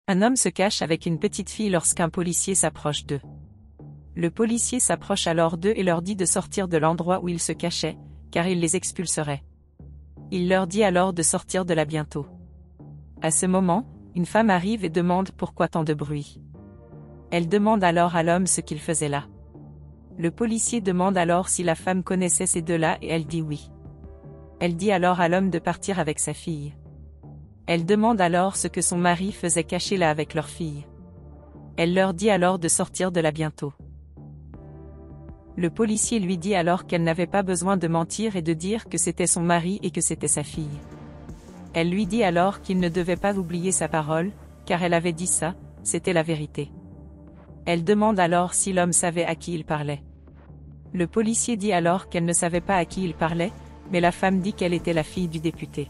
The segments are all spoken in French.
Un homme se cache avec une petite fille lorsqu'un policier s'approche d'eux. Le policier s'approche alors d'eux et leur dit de sortir de l'endroit où ils se cachaient, car il les expulserait. Il leur dit alors de sortir de là bientôt. À ce moment, une femme arrive et demande pourquoi tant de bruit. Elle demande alors à l'homme ce qu'il faisait là. Le policier demande alors si la femme connaissait ces deux-là et elle dit oui. Elle dit alors à l'homme de partir avec sa fille. Elle demande alors ce que son mari faisait caché là avec leur fille. Elle leur dit alors de sortir de là bientôt. Le policier lui dit alors qu'elle n'avait pas besoin de mentir et de dire que c'était son mari et que c'était sa fille. Elle lui dit alors qu'il ne devait pas oublier sa parole, car elle avait dit ça, c'était la vérité. Elle demande alors si l'homme savait à qui il parlait. Le policier dit alors qu'elle ne savait pas à qui il parlait, mais la femme dit qu'elle était la fille du député.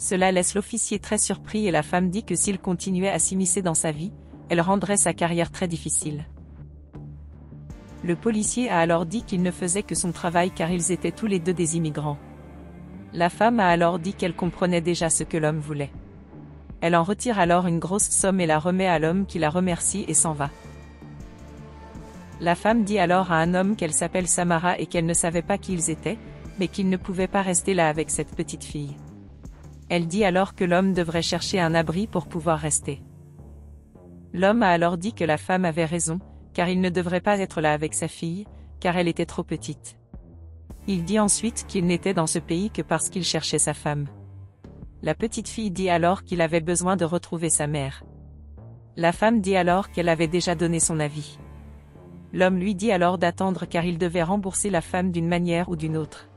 Cela laisse l'officier très surpris et la femme dit que s'il continuait à s'immiscer dans sa vie, elle rendrait sa carrière très difficile. Le policier a alors dit qu'il ne faisait que son travail car ils étaient tous les deux des immigrants. La femme a alors dit qu'elle comprenait déjà ce que l'homme voulait. Elle en retire alors une grosse somme et la remet à l'homme qui la remercie et s'en va. La femme dit alors à un homme qu'elle s'appelle Samara et qu'elle ne savait pas qui ils étaient, mais qu'ils ne pouvaient pas rester là avec cette petite fille. Elle dit alors que l'homme devrait chercher un abri pour pouvoir rester. L'homme a alors dit que la femme avait raison, car il ne devrait pas être là avec sa fille, car elle était trop petite. Il dit ensuite qu'il n'était dans ce pays que parce qu'il cherchait sa femme. La petite fille dit alors qu'il avait besoin de retrouver sa mère. La femme dit alors qu'elle avait déjà donné son avis. L'homme lui dit alors d'attendre car il devait rembourser la femme d'une manière ou d'une autre.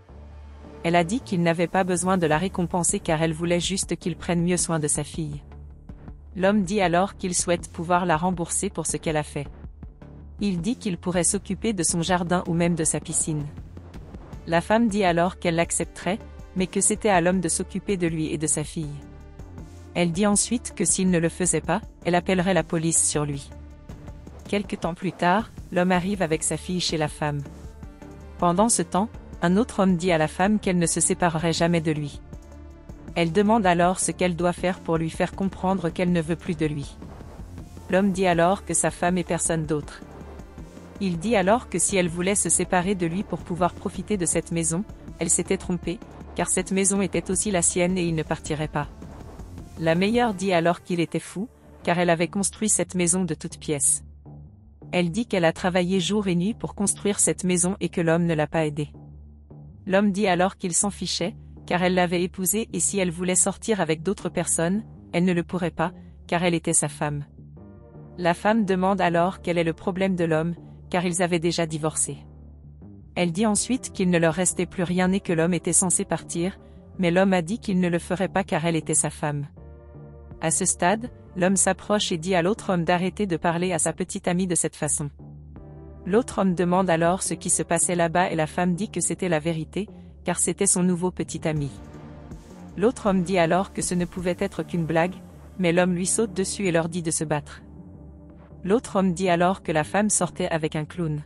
Elle a dit qu'il n'avait pas besoin de la récompenser car elle voulait juste qu'il prenne mieux soin de sa fille. L'homme dit alors qu'il souhaite pouvoir la rembourser pour ce qu'elle a fait. Il dit qu'il pourrait s'occuper de son jardin ou même de sa piscine. La femme dit alors qu'elle l'accepterait, mais que c'était à l'homme de s'occuper de lui et de sa fille. Elle dit ensuite que s'il ne le faisait pas, elle appellerait la police sur lui. Quelque temps plus tard, l'homme arrive avec sa fille chez la femme. Pendant ce temps, un autre homme dit à la femme qu'elle ne se séparerait jamais de lui. Elle demande alors ce qu'elle doit faire pour lui faire comprendre qu'elle ne veut plus de lui. L'homme dit alors que sa femme est personne d'autre. Il dit alors que si elle voulait se séparer de lui pour pouvoir profiter de cette maison, elle s'était trompée, car cette maison était aussi la sienne et il ne partirait pas. La meilleure dit alors qu'il était fou, car elle avait construit cette maison de toutes pièces. Elle dit qu'elle a travaillé jour et nuit pour construire cette maison et que l'homme ne l'a pas aidée. L'homme dit alors qu'il s'en fichait, car elle l'avait épousée et si elle voulait sortir avec d'autres personnes, elle ne le pourrait pas, car elle était sa femme. La femme demande alors quel est le problème de l'homme, car ils avaient déjà divorcé. Elle dit ensuite qu'il ne leur restait plus rien et que l'homme était censé partir, mais l'homme a dit qu'il ne le ferait pas car elle était sa femme. À ce stade, l'homme s'approche et dit à l'autre homme d'arrêter de parler à sa petite amie de cette façon. L'autre homme demande alors ce qui se passait là-bas et la femme dit que c'était la vérité, car c'était son nouveau petit ami. L'autre homme dit alors que ce ne pouvait être qu'une blague, mais l'homme lui saute dessus et leur dit de se battre. L'autre homme dit alors que la femme sortait avec un clown.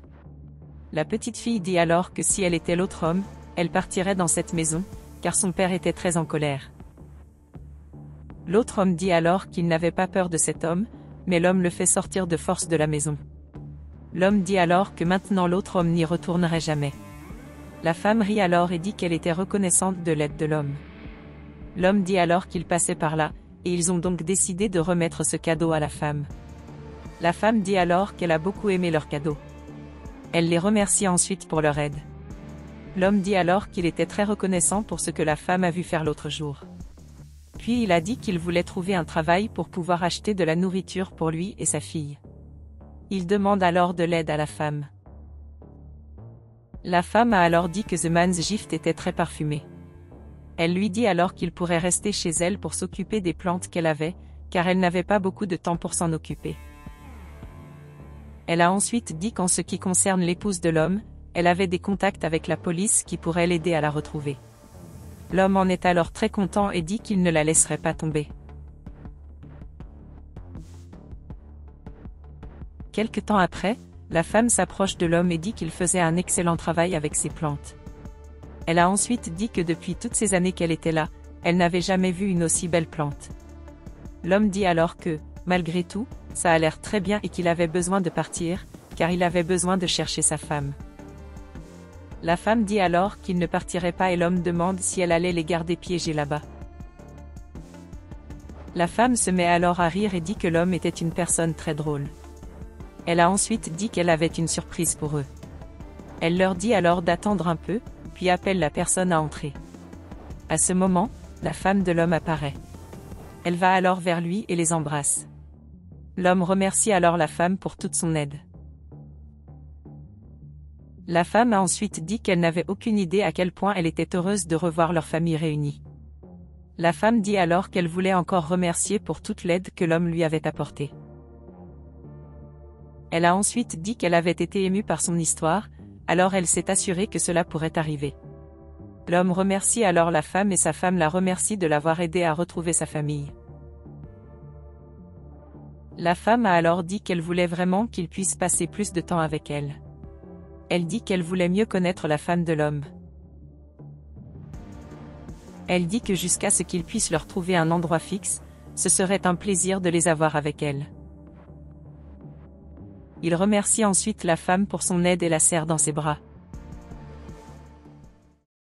La petite fille dit alors que si elle était l'autre homme, elle partirait dans cette maison, car son père était très en colère. L'autre homme dit alors qu'il n'avait pas peur de cet homme, mais l'homme le fait sortir de force de la maison. L'homme dit alors que maintenant l'autre homme n'y retournerait jamais. La femme rit alors et dit qu'elle était reconnaissante de l'aide de l'homme. L'homme dit alors qu'il passait par là, et ils ont donc décidé de remettre ce cadeau à la femme. La femme dit alors qu'elle a beaucoup aimé leur cadeau. Elle les remercie ensuite pour leur aide. L'homme dit alors qu'il était très reconnaissant pour ce que la femme a vu faire l'autre jour. Puis il a dit qu'il voulait trouver un travail pour pouvoir acheter de la nourriture pour lui et sa fille. Il demande alors de l'aide à la femme. La femme a alors dit que The Man's Gift était très parfumé. Elle lui dit alors qu'il pourrait rester chez elle pour s'occuper des plantes qu'elle avait, car elle n'avait pas beaucoup de temps pour s'en occuper. Elle a ensuite dit qu'en ce qui concerne l'épouse de l'homme, elle avait des contacts avec la police qui pourraient l'aider à la retrouver. L'homme en est alors très content et dit qu'il ne la laisserait pas tomber. Quelque temps après, la femme s'approche de l'homme et dit qu'il faisait un excellent travail avec ses plantes. Elle a ensuite dit que depuis toutes ces années qu'elle était là, elle n'avait jamais vu une aussi belle plante. L'homme dit alors que, Malgré tout, ça a l'air très bien et qu'il avait besoin de partir, car il avait besoin de chercher sa femme. La femme dit alors qu'il ne partirait pas et l'homme demande si elle allait les garder piégés là-bas. La femme se met alors à rire et dit que l'homme était une personne très drôle. Elle a ensuite dit qu'elle avait une surprise pour eux. Elle leur dit alors d'attendre un peu, puis appelle la personne à entrer. À ce moment, la femme de l'homme apparaît. Elle va alors vers lui et les embrasse. L'homme remercie alors la femme pour toute son aide. La femme a ensuite dit qu'elle n'avait aucune idée à quel point elle était heureuse de revoir leur famille réunie. La femme dit alors qu'elle voulait encore remercier pour toute l'aide que l'homme lui avait apportée. Elle a ensuite dit qu'elle avait été émue par son histoire, alors elle s'est assurée que cela pourrait arriver. L'homme remercie alors la femme et sa femme la remercie de l'avoir aidé à retrouver sa famille. La femme a alors dit qu'elle voulait vraiment qu'il puisse passer plus de temps avec elle. Elle dit qu'elle voulait mieux connaître la femme de l'homme. Elle dit que jusqu'à ce qu'ils puissent leur trouver un endroit fixe, ce serait un plaisir de les avoir avec elle. Il remercie ensuite la femme pour son aide et la serre dans ses bras.